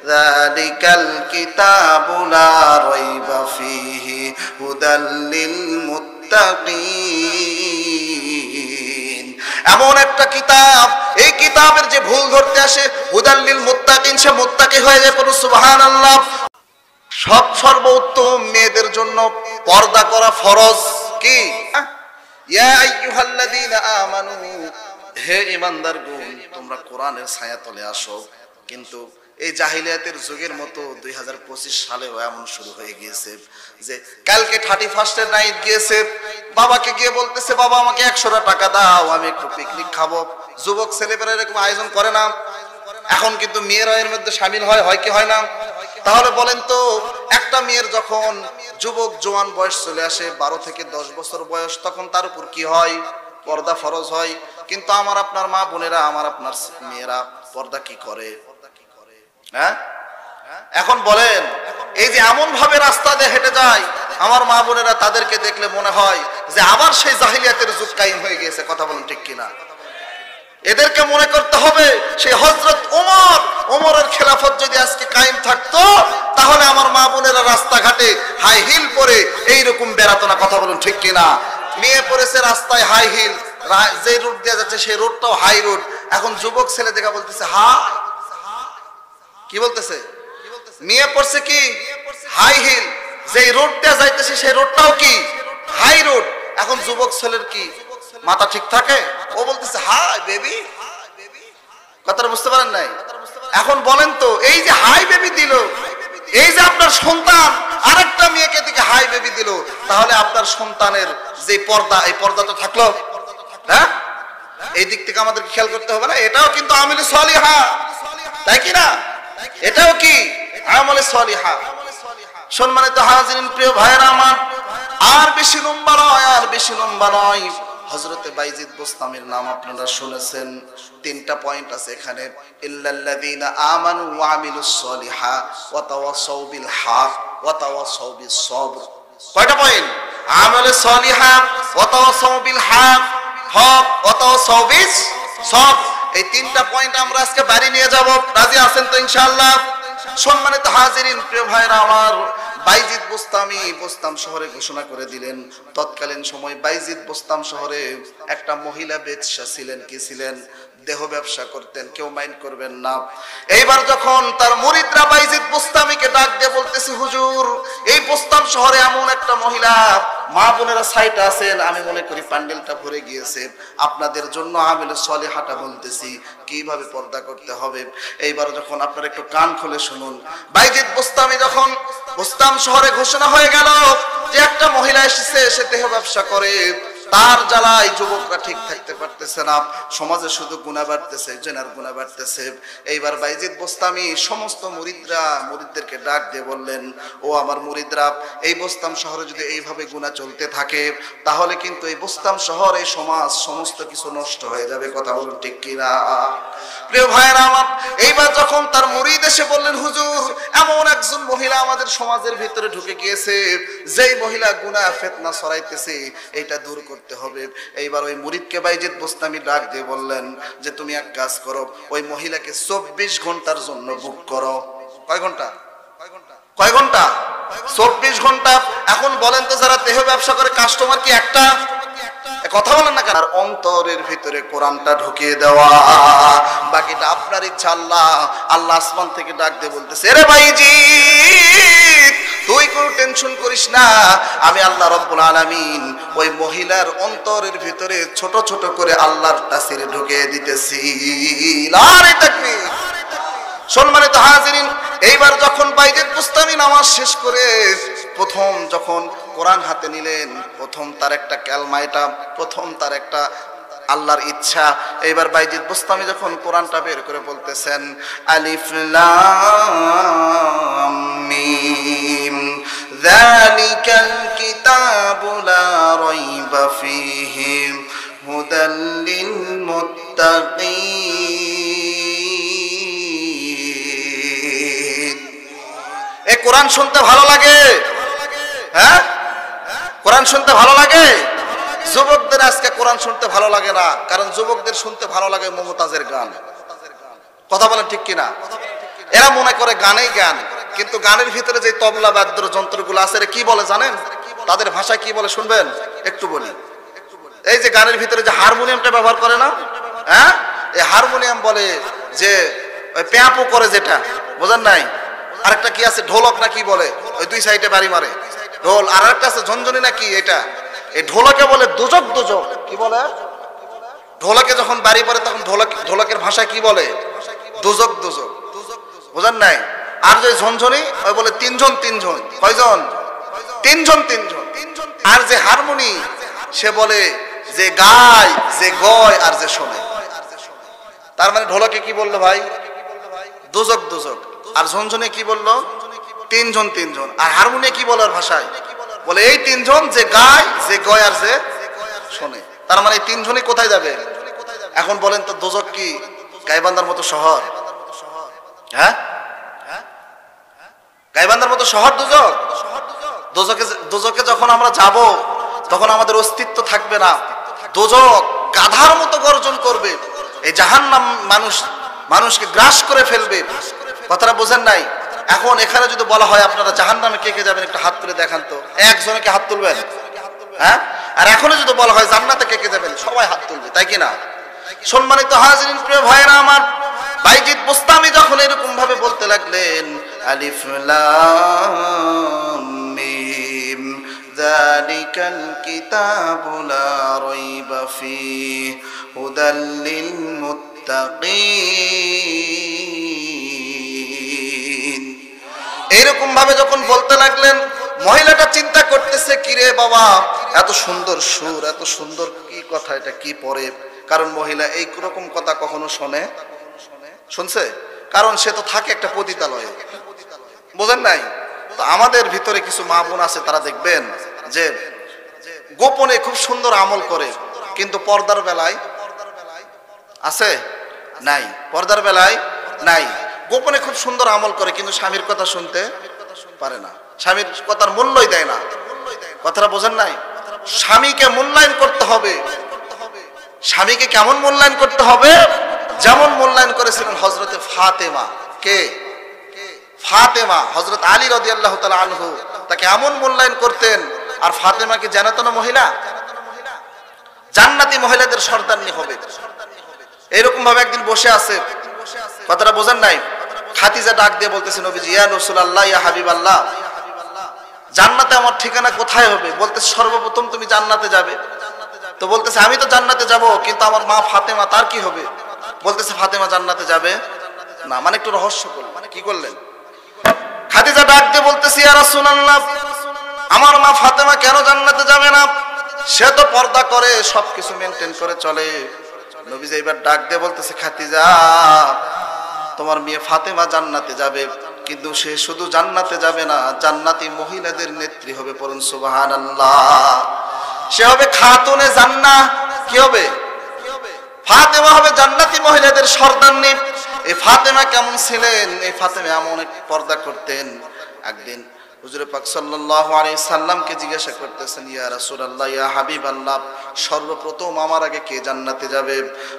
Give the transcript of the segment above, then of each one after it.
যালিকাল কিতাবু লা রাইবা ফীহি হুদাল লিল মুত্তাকিন। এমন একটা কিতাব, এই কিতাবের যে ভুল ধরতে আসে হুদাল লিল মুত্তাকিন, সে মুত্তাকি হয়ে যায়। পড়ো সুবহানাল্লাহ। সব সর্বোত্তম মেয়েদের জন্য পর্দা করা ফরজ। কি? ইয়া আইয়ুহাল্লাযীনা আমানু, হে ঈমানদারগণ, তোমরা কোরআনের ছায়াতলে আসো। কিন্তু এই জাহিলিয়াতের যুগের মতো 2025 সালেও এমন শুরু হয়ে গিয়েছে যে কালকে 31 নাইট গিয়েছে, বাবাকে গিয়ে বলতেছে, বাবা আমাকে 100 টাকা দাও, আমি একটু পিকনিক খাবো। যুবক ছেলেপেলেরা এরকম আয়োজন করে না? এখন কিন্তু মেয়েরা এর মধ্যে শামিল হয় কি হয় না? তাহলে বলেন তো, একটা মেয়ের যখন যুবক জওয়ান বয়স চলে আসে, 12 থেকে 10 বছর বয়স, তখন তার উপর কি হয়? পর্দা ফরজ হয়। কিন্তু আমার আপনার মা বোনেরা, আমার আপনার মেয়েরা পর্দা কি করে? হ্যাঁ, এখন বলেন, এই যে এমন ভাবে রাস্তা দিয়ে হেঁটে যায় আমার মা বোনেরা, তাদেরকে দেখলে মনে হয় যে আবার সেই জাহিলিয়াতের যুগ কায়েম হয়ে গিয়েছে। কথা বলুন ঠিক কিনা? এদেরকে মনে করতে হবে সেই হযরত ওমরের খেলাফত যদি আজকে কায়েম থাকতো, তাহলে আমার মা বোনেরা রাস্তাঘাটে হাই হিল পরে এইরকম বেড়াতো না। কথা বলুন ঠিক কিনা? মেয়ে পড়েছে রাস্তায় হাই হিল, যে রোড দিয়ে যাচ্ছে সেই রোডটাও হাই রোড। এখন যুবক ছেলে দেখা বলতেছে কি বলতেছে? মেয়ে পড়ছে কি হাই হিল, যে রোড দিয়ে যাইতেছে সেই রোডটাও কি হাই রোড। এখন যুবক ছেলের কি মাথা ঠিক থাকে? ও বলতেছে হাই বেবি। কথাটা বুঝতে পারেন নাই? এখন বলেন তো, এই যে হাই বেবি দিল, এই যে আপনার সন্তান আরেকটা মেয়েকে থেকে হাই বেবি দিল, তাহলে আপনার সন্তানের যে পর্দা, এই পর্দা তো থাকলো। হ্যাঁ, এই দিক থেকে আমাদের খেয়াল করতে হবে না? এটাও কিন্তু আমলে সলিহা, তাই কি না? এটাও কি আমলে সলিহা। সম্মানিত হাজিরিন, প্রিয় ভাইরা আমার, আর বেশি লম্বা নয়, হযরতে বাইজিদ বোস্তামির নাম আপনারা শুনেছেন। 3টা পয়েন্ট আছে এখানে। ইল্লাল্লাযীনা আমানু ওয়া আমিলুস সলিহা ওয়া তাওয়াসাউ বিল হক ওয়া তাওয়াসাউ বিস সবর। কয়টা পয়েন্ট? আমলে সলিহা ওয়া তাওয়াসাউ বিল হক ওয়া তাওয়াসাউ বিস সবর। এই 3টা পয়েন্ট আমরা আজকে বাড়ি নিয়ে যাব। রাজি আছেন তো ইনশাআল্লাহ? সম্মানিত হাজিরিন, প্রিয় ভাইরা আমার, বাইজিদ বোস্তামি বোস্তাম শহরে ঘোষণা করে দিলেন। তৎকালীন সময় বাইজিদ বোস্তাম শহরে একটা মহিলা বেশ্যা ছিলেন। কি ছিলেন? দেহ ব্যবসা করতেন। কেউ মাইন্ড করবেন না। এইবার যখন তার মুরিদরা বাইজিদ বোস্তামিকে ডাক দিয়ে বলতেছে, হুজুর, এই বোস্তাম শহরে এমন একটা মহিলা, মা বোনেরা সাইটে আছেন, আমি মনে করি প্যান্ডেলটা ভরে গিয়েছে, আপনাদের জন্য আমিলে সলিহাটা বলতেছি কিভাবে পর্দা করতে হবে। এইবার যখন আপনারা একটু কান খুলে শুনুন, বাইজিদ বোস্তামি যখন বোস্তাম শহরে ঘোষণা হয়ে গেল যে একটা মহিলা এসেছে, সে দেহ ব্যবসা করে, তার জ্বালায় যুবকরা ঠিক থাকতে পারতেছে না, সমাজে শুধু গুনাহ বাড়তেছে, জেনার গুনাহ বাড়তেছে। এইবার বাইজিদ বোস্তামি সমস্ত মুরিদদেরকে ডাক দিয়ে বললেন, ও আমার মুরিদরা, এই বোস্তাম শহরে যদি এইভাবে গুনাহ চলতে থাকে, তাহলে কিন্তু এই বোস্তাম শহর, এই সমাজ, সমস্ত কিছু নষ্ট হয়ে যাবে। কথা বলুন ঠিক কিনা? প্রিয় ভাইয়েরা আমার, এইবার যখন তার মুরিদ এসে বললেন, হুজুর, এমন একজন মহিলা আমাদের সমাজের ভিতরে ঢুকে গিয়েছে, যেই মহিলা গুনাহ ফিতনা ছড়াইতেছে, এটা দূর করতে হবে। এইবার ওই মুরিদকে বাইজিদ বোস্তামি ডাক দিয়ে বললেন যে তুমি এক কাজ করো, ওই মহিলাকে 24 ঘন্টার জন্য বুক করো। কয় ঘন্টা? 24 ঘন্টা। এখন বলেন তো, যারা দেহ ব্যবসা করে কাস্টমার কি একটা? কথা বলেন না কেন? আর অন্তরের ভিতরে কোরআনটা ঢুকিয়ে দেওয়া, বাকিটা আপনার ইচ্ছা। আল্লাহ আসমান থেকে ডাক দিয়ে বলতেছে, আরে বাইজিদ, তুই কোনো টেনশন করিস না, আমি আল্লাহ রাব্বুল আলামিন ওই মহিলার অন্তরের ভিতরে ছোট ছোট করে আল্লাহর তাসির ঢুকিয়ে দিতেছি। নারে তাকবীর। সম্মানিত হাজিরিন, এইবার যখন বাইজিদ বোস্তামি নামাজ শেষ করে প্রথম যখন কোরআন হাতে নিলেন, প্রথম তার একটা কালমা, এটা প্রথম তার একটা আল্লাহর ইচ্ছা। এইবার বাইজিদ বোস্তামি যখন কোরআনটা বের করে বলতেছেন, আলিফ লাম মিম যালিকাল কিতাবু লা রাইবা ফীহি হুদাল লিল মুত্তাকিন। এই কোরআন শুনতে ভালো লাগে? হ্যাঁ, কোরআন শুনতে ভালো লাগে? যুবকদের আজকে কোরআন শুনতে ভালো লাগে না, কারণ যুবকদের শুনতে ভালো লাগে মুমতাজের গান। কথা বলেন ঠিক কিনা? এরা মনে করে গানেই গান, কিন্তু গানের ভিতরে যে তবলা বাদ্য যন্ত্রগুলো আছে এরা কি বলে জানেন? তাদের ভাষায় কি বলে শুনবেন? একটু বলি। এই যে গানের ভিতরে যে হারমোনিয়ামটা ব্যবহার করে না, হ্যাঁ, এই হারমোনিয়াম বলে যে ওই প্যাপো করে যেটা, বোঝেন নাই? আরেকটা কি আছে ঢোলক না কি বলে, ওই দুই সাইডে বাড়ি মারে ঢোল। আর একটা আছে ঝনঝনি না কি, এটা এই ঢোলকে বলে দোজক। দোজক কি বলে? ঢোলকে যখন বাড়ি পড়ে তখন ঢোলকের ভাষায় কি বলে? দোজক। দোজক, বোঝেন নাই? আর যে ঝনঝনি ওই বলে তিনজন। কয়জন? তিনজন। আর যে হারমোনি সে বলে যে গায়, যে গয় আর যে শোনে। তার মানে ঢোলকে কি বললো ভাই? দোজক। আর ঝনঝনি কি বললো? তিনজন। আর হারমোনিয়াম কি বলার ভাষায় বলে এই তিনজন, যে গায়, যে গয় আর যে শোনে। তার মানে এই তিনজনই কোথায় যাবে? এখন বলেন তো দোজক কি গাইবান্ধার মতো শহর? হ্যাঁ, গাইবান্ধার মতো শহর দোজক? দোজকে যখন আমরা যাব তখন আমাদের অস্তিত্ব থাকবে না। দোজক গাধার মতো গর্জন করবে, এই জাহান্নাম মানুষকে গ্রাস করে ফেলবে। কথাটা বোঝেন নাই? এখন এখানে যদি বলা হয় আপনারা জাহান্নামে কে কে যাবেন, একটা হাত তুলে দেখান তো। একজনকে হাত তুলবেন, হ্যাঁ? আর এখনো যদি বলা হয় জান্নাতে কে কে যাবেন, সবাই হাত তুলবে, তাই কি না? সম্মানিত হাজিরিন, প্রিয় ভাইরা আমার, বাইজিদ বুস্তামি যখন এরকম ভাবে বলতে লাগলেন, আলিফ লাম মিম যালিকাল কিতাবু লা রাইবা ফীহি হুদাল লিল মুত্তাকিন, এরকম ভাবে যখন বলতে লাগলেন, মহিলাটা চিন্তা করতেছে, কিরে বাবা, এত সুন্দর সুর, এত সুন্দর কি কথা, এটা কি পড়ে? কারণ মহিলা এই রকম কথা কখনো শুনছে? কারণ সে তো থাকে একটা পতিতালয়ে, বোঝেন নাই? তো আমাদের ভিতরে কিছু মা বোন আছে, তারা দেখবেন যে গোপনে খুব সুন্দর আমল করে, কিন্তু পর্দার বেলায় আছে নাই, পর্দার বেলায় নাই। গোপনে খুব সুন্দর আমল করে, কিন্তু স্বামীর কথা শুনতে পারে না, স্বামীর কথার মূল্যই দেয় না। কথাটা বোঝেন নাই? স্বামীকে মূল্যায়ন করতে হবে। স্বামীকে কেমন মূল্যায়ন করতে হবে? যেমন মূল্যায়ন করেছিলেন হযরতে ফাতেমা। কে? ফাতেমা। হযরত আলী রাদিয়াল্লাহু তাআলা আনহু তাকে এমন মূল্যায়ন করতেন। আর ফাতেমাকে জানাতো না মহিলা, জান্নাতি মহিলাদের সর্দারনি হবে। এরকম ভাবে একদিন বসে আছে, কথাটা বোঝেন নাই? খাদিজা ডাক দিয়ে বলতেছে, নবীজি, ইয়া রাসূলুল্লাহ, ইয়া হাবিবাল্লাহ, জান্নাতে আমার ঠিকানা কোথায় হবে? বলতেছে, সর্বপ্রথম তুমি জান্নাতে যাবে। তো বলতেছে, আমি তো জান্নাতে যাব, কিন্তু আমার মা ফাতেমা, তার কি হবে? বলতেছে, ফাতেমা জান্নাতে যাবে না। মানে একটু রহস্য করলেন, মানে কি করলেন? খাদিজা ডাক দিয়ে বলতেছে, ইয়া রাসূলুল্লাহ, আমার মা ফাতেমা কেন জান্নাতে যাবে না? সে তো পর্দা করে, সবকিছু মেনটেন করে চলে। নবীজি এবার ডাক দিয়ে বলতেছে, খাদিজা, তোমার মেয়ে ফাতেমা জান্নাতে যাবে, কিন্তু সে শুধু জান্নাতে যাবে না, জান্নাতি মহিলাদের নেত্রী হবে। পড়ুন সুবহানাল্লাহ। সে হবে খাতুনে জান্নাহ। কি হবে? ফাতেমা হবে জান্নাতি মহিলাদের সর্দারনি। এই ফাতেমা কেমন ছিলেন? এই ফাতেমা এমন এক পর্দা করতেন। একদিন হুজুর পাক সাল্লাল্লাহু আলাইহি সাল্লামকে জিজ্ঞাসা করতেছেন, ইয়া রাসূলুল্লাহ, ইয়া হাবিবাল্লাহ, সর্বপ্রথম আমার আগে কে জান্নাতে যাবে?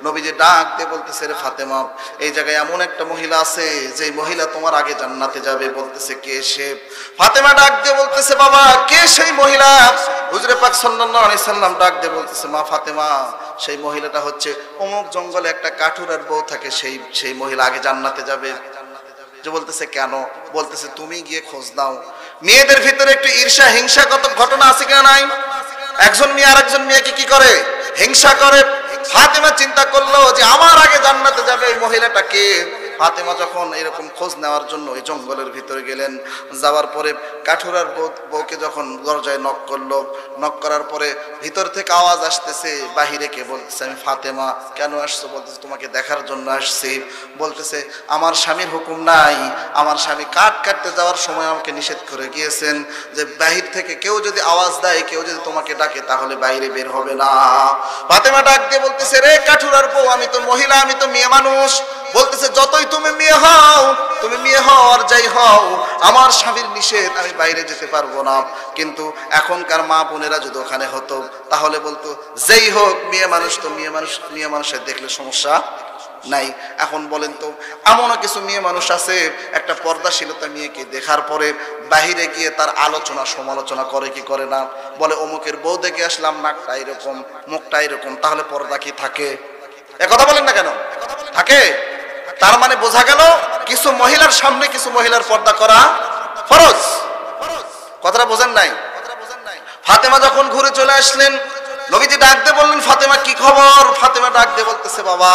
নবীজি ডাক দিয়ে বলতেছে, রে ফাতেমা, এই জায়গায় এমন একটা মহিলা আছে, যে মহিলা তোমার আগে জান্নাতে যাবে। বলতেছে, কে সে? ফাতেমা ডাক দিয়ে বলতেছে, বাবা, কে সেই মহিলা? হুজুর পাক সাল্লাল্লাহু আলাইহি সাল্লাম ডাক দিয়ে বলতেছে, মা ফাতেমা, সেই মহিলাটা হচ্ছে অমুক জঙ্গলে একটা কাঠুরার বউ থাকে, সেই মহিলা আগে জান্নাতে যাবে। যে বলতেছে, কেন? বলতেছে, তুমি গিয়ে খোঁজ নাও। মেয়েদের ভিতরে একটু ঈর্ষা হিংসাগত ঘটনা আছে কিনা নাই? একজন মেয়ে আরেকজন মেয়েকে কি করে? হিংসা করে। ফাতেমা চিন্তা করলো যে আমার আগে জান্নাতে যাবে এই মহিলাটাকে। ফাতেমা যখন এরকম খোঁজ নেওয়ার জন্য ওই জঙ্গলের ভিতরে গেলেন, যাওয়ার পরে কাঠুরার বউকে যখন দরজায় নক করলো, নক করার পরে ভিতর থেকে আওয়াজ আসতেছে, বাহিরে কে? বলতেছে, আমি ফাতেমা। কেন আসছো? বলতেছে, তোমাকে দেখার জন্য আসছি। বলতেছে, আমার স্বামীর হুকুম নাই, আমার স্বামী কাঠ কাটতে যাওয়ার সময় আমাকে নিষেধ করে গিয়েছেন যে বাহির থেকে কেউ যদি আওয়াজ দেয়, কেউ যদি তোমাকে ডাকে, তাহলে বাইরে বের হবে না। ফাতেমা ডাক দিয়ে বলতেছে, রে কাঠুরার বউ, আমি তো মহিলা, আমি তো মেয়ে মানুষ। বলতেছে, যতই তুমি মেয়ে হও আর যাই হও, আমার স্বামীর নিষেধ, আমি বাইরে যেতে পারবো না। কিন্তু এখনকার মা বোনেরা যদি ওখানে হতো, তাহলে বলতো, যেই হোক, মেয়ে মানুষ তো মেয়ে মানুষের দেখলে সমস্যা নাই। এখন বলেন তো, এমনও কিছু মেয়ে মানুষ আছে একটা পর্দাশীলতা মেয়েকে দেখার পরে বাহিরে গিয়ে তার আলোচনা সমালোচনা করে কি করে না? বলে অমুকের বউ দেখে আসলাম, নাকটা এরকম, মুখটা এরকম, তাহলে পর্দা কি থাকে? এ কথা বলেন না কেন? থাকে। তার মানে বোঝা গেল কিছু মহিলার সামনে কিছু মহিলার পর্দা করা ফরজ। কথাটা বোঝেন নাই? ফাতেমা যখন ঘুরে চলে আসলেন, নবীজি ডাক দিয়ে বললেন, ফাতেমা কি খবর? ফাতেমা ডাক দিয়ে বলতেছে, বাবা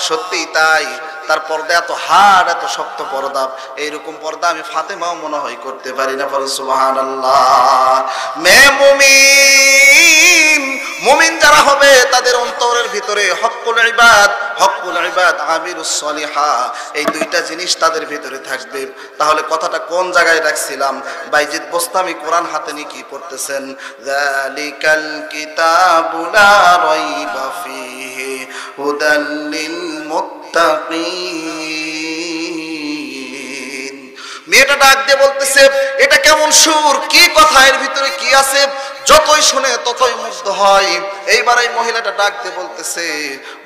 সত্যিই তাই, তার পর্দা এত হাড়, এত শক্ত পর্দা, এইরকম পর্দা আমি ফাতেমাও মনে হয় করতে পারি না। পরে সুবহানাল্লাহ। মেয়ে মুমিন, মুমিন যারা হবে তাদের অন্তরের ভিতরে হক্কুল ইবাদ আমিরুস সলিহা, এই দুইটা জিনিস তাদের ভিতরে থাকবে। তাহলে কথাটা কোন জায়গায় রাখছিলাম? বাইজিদ বোস্তামি কোরআন হাতে নিয়ে কি পড়তেছেন? যালিকাল কিতাবু লা রাইবা ফীহি হুদাল লিল মুত্তাকিন। মেয়েটা ডাক দিয়ে বলতেছে, এটা কেমন সুর, কি কথা, এর ভিতরে কি আছে? যতই শুনে ততই মুগ্ধ হয়। এইবার এই মহিলাটা ডাক দিয়ে বলতেছে,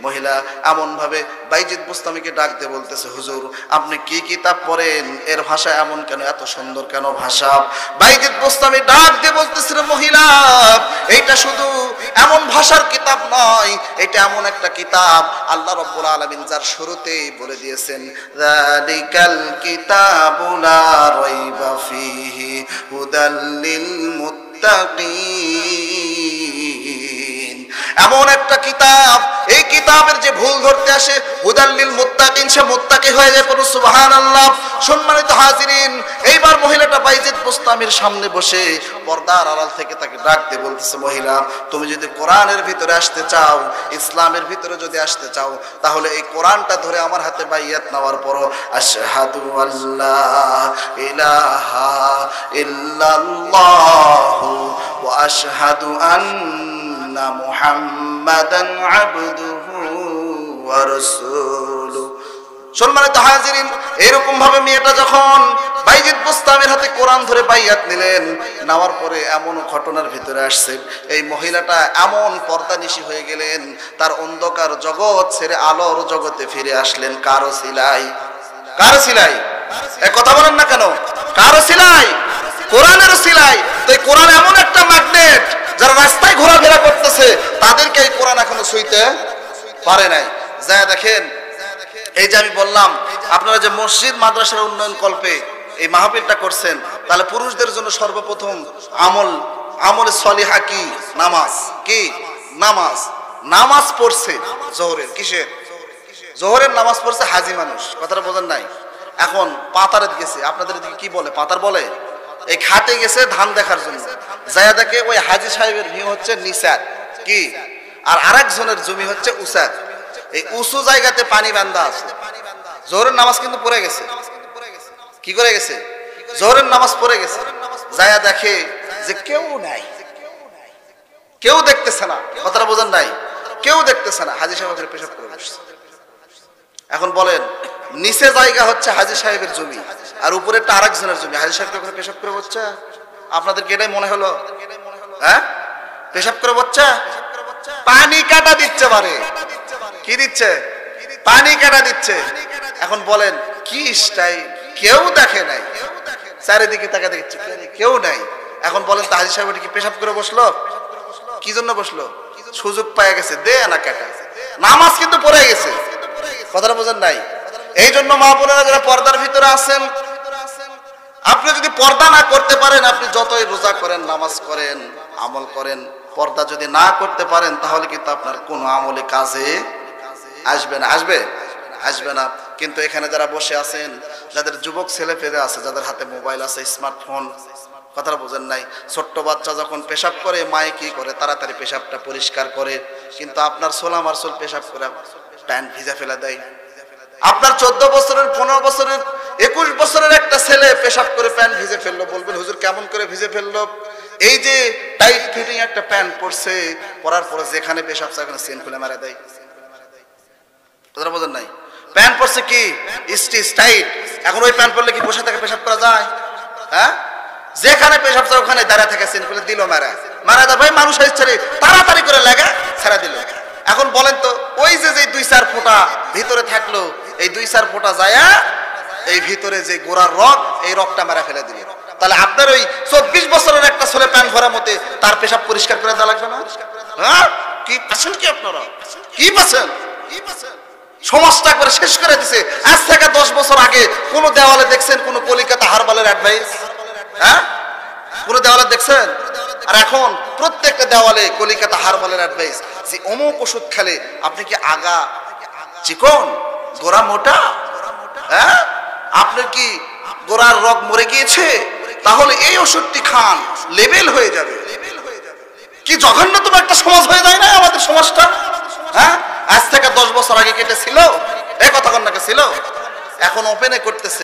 মহিলা এমন ভাবে বাইজিদ বোস্তামিকে ডাক দিয়ে বলতেছে, হুজুর আপনি কি কিতাব পড়েন, এর ভাষা এমন কেন, এত সুন্দর কেন ভাষা? বাইজিদ বোস্তামি ডাক দিয়ে বলতেছে, মহিলা এইটা শুধু এমন ভাষার কিতাব নয়, এটা এমন একটা কিতাব আল্লাহ রাব্বুল আলামিন যার শুরুতেই বলে দিয়েছেন, যালিকাল কিতাবু লা রাইবা ফীহি হুদাল লিল মুত্তাকিন। এমন একটা কিতাব, এই কিতাবের যে ভুল ধরতে আসে, হুদাল লিল মুত্তাকিন, সে মুত্তাকি হয়ে যায়। পড়ুন সুবহানাল্লাহ। সম্মানিত হাজিরিন, এইবার মহিলাটা বাইজিদ বোস্তামির সামনে বসে পর্দার আড়াল থেকে তাকে ডাক দিয়ে বলতেছে, মহিলা তুমি যদি কোরআনের ভিতরে আসতে চাও, ইসলামের ভিতরে যদি আসতে চাও, তাহলে এই কোরআনটা ধরে আমার হাতে বাইয়াত নেওয়ার পর আশহাদু আল্লা ইলাহা ইল্লাল্লাহু ওয়া আশহাদু আন্না মুহাম্মাদান আবদুহু ওয়া রাসূলুহু। সম্মানিত হাজিরিন, এরকম ভাবে মেয়েটা যখন বাইজিদ বোস্তামির হাতে কোরআন ধরে বাইয়াত নিলেন, নেওয়ার পরে এমন ঘটনার ভিতরে আসছে, এই মহিলাটা এমন পর্দানিশী হয়ে গেলেন, তার অন্ধকার জগৎ ছেড়ে আলোর জগতে ফিরে আসলেন। কারো সিলাই, কারো সিলাই, এ কথা বলেন না কেন? কারো সিলাই, কোরআনের সিলাই। তো এই কোরআন এমন একটা ম্যাগনেট, যারা রাস্তায় ঘোরাফেরা করতেছে তাদেরকে এই কোরআন এখনো ছুঁইতে পারে নাই। যা দেখেন, এই যে আমি বললাম আপনারা যে মসজিদ মাদ্রাসার উন্নয়ন কল্পে এই মাহফিলটা করছেন, তাহলে পুরুষদের জন্য সর্বপ্রথম আমল সলিহা কি? নামাজ। কি? নামাজ। নামাজ পড়ছে জোহরের, কিসের? জোহরের নামাজ পড়ছে হাজি মানুষ। কথাটা বোঝেন নাই? এখন পাতারে গেছে, আপনাদের এদিকে কি বলে? পাতার বলে। এই খাটে গেছে ধান দেখার জন্য, যায়া দেখে ওই হাজি সাহেবের ভূমি হচ্ছে নিসার কি, আর আরেকজনের জমি হচ্ছে উসার। এই উঁচু জায়গাতে পানি বান্ধা আছে। জোহরের নামাজ কিন্তু পড়ে গেছে। কি করে গেছে? জোহরের নামাজ পড়ে গেছে। যায়া দেখে যে কেউ নাই, কেউ দেখতেছে না। কথাটা বোঝেন নাই? কেউ দেখতেছে না। হাজি সাহেব ওখানে পেশাব করে বসছে। এখন বলেন, নিচে জায়গা হচ্ছে হাজি সাহেবের জমি, আর উপরে একটা আরেকজনের জমি। হাজি সাহেব ওখানে পেশাব করে বসছে। আপনাদেরকে এটাই মনে হলো? হ্যাঁ, পেশাব করে বসছে। পানি কাটা দিচ্ছে, মানে কি দিচ্ছে? পানি কাটা দিচ্ছে। এখন বলেন কি স্টাইল? কেউ দেখে নাই, চারিদিকে তাকা দেখছে, কেউ নাই। এখন বলেন তো হাজি সাহেব কি পেশাব করে বসলো? কি জন্য বসলো? সুযোগ পায় গেছে, দে না কাটা। নামাজ কিন্তু পড়ে গেছে। কথাটা বোঝেন নাই? এই জন্য মা বোনেরা যারা পর্দার ভিতরে আছেন, আপনি যদি পর্দা না করতে পারেন, আপনি যতই রোজা করেন, নামাজ করেন, আমল করেন, পর্দা যদি না করতে পারেন, তাহলে কিন্তু আপনার কোনো আমলে কাজে আসবে না। আসবে? আসবে না। কিন্তু এখানে যারা বসে আছেন, যাদের যুবক ছেলে পেলে আছে, যাদের হাতে মোবাইল আছে, স্মার্টফোন, কথাটা বোঝেন নাই? ছোট্ট বাচ্চা যখন পেশাব করে, মায়ে কি করে? তাড়াতাড়ি পেশাবটা পরিষ্কার করে। কিন্তু আপনার সোলা মারসোল পেশাব করে প্যান্ট ভিজা ফেলে দেয়। আপনার 14 বছরের, 15 বছরের, 21 বছরের একটা ছেলে পেশাব করে প্যান্ট ভিজে ফেললো। বলবেন হুজুর কেমন করে ভিজে ফেললো? এই যে টাইট ফিটিং একটা প্যান্ট পরছে, পরার পরে যেখানে পেশাব সেখানে চেন খুলে মারা দেয়। কথাটা বোঝেন নাই? প্যান্ট পরছে কি স্টিচ টাইট। এখন ওই প্যান্ট পরলে কি বসে থেকে পেশাব করা যায়? হ্যাঁ, যেখানে পেশাব ওখানে দাঁড়া থেকে চেন খুলে দিল, মারা দেয়। ভাই মানুষ হয়েছে, তাড়াতাড়ি করে লাগা ছেড়া দিল। এখন বলেন তো ওই যে 2-4 ফোঁটা ভিতরে থাকলো, এই 2-4 ফোঁটা যায়া এই ভিতরে যে গোড়ার রগ, এই রগটা মেরে ফেলে দিবে। তাহলে আপনার ওই 24 বছরের একটা ছেলে প্যান্ট ভরা মতে তার পেশাব পরিষ্কার করে দেওয়া লাগবে না? হ্যাঁ, কি পাচ্ছেন কি আপনারা, কি পাচ্ছেন? সমাজটা একবার শেষ করে দিছে। আজ থেকে 10 বছর আগে কোন দেওয়ালে দেখছেন কোন কলিকাতা হারবালের অ্যাডভাইস? হ্যাঁ, কোন দেওয়ালে দেখছেন? আর এখন প্রত্যেকটা দেওয়ালে কলিকাতা হারবালের অ্যাডভাইস যে অমুক ওষুধ খেলে আপনি কি আগা চিকন, গোড়া মোটা? হ্যাঁ, আপনার কি গোড়ার রগ মরে গিয়েছে? তাহলে এই ওষুধটি খান, লেবেল হয়ে যাবে। কি জঘন্যতম একটা সমাজ হয়ে যায় না আমাদের সমাজটা? হ্যাঁ, আজ থেকে 10 বছর আগে কেটে ছিল, এই কথা কন্যাকে ছিল, এখন ওপেনে করতেছে।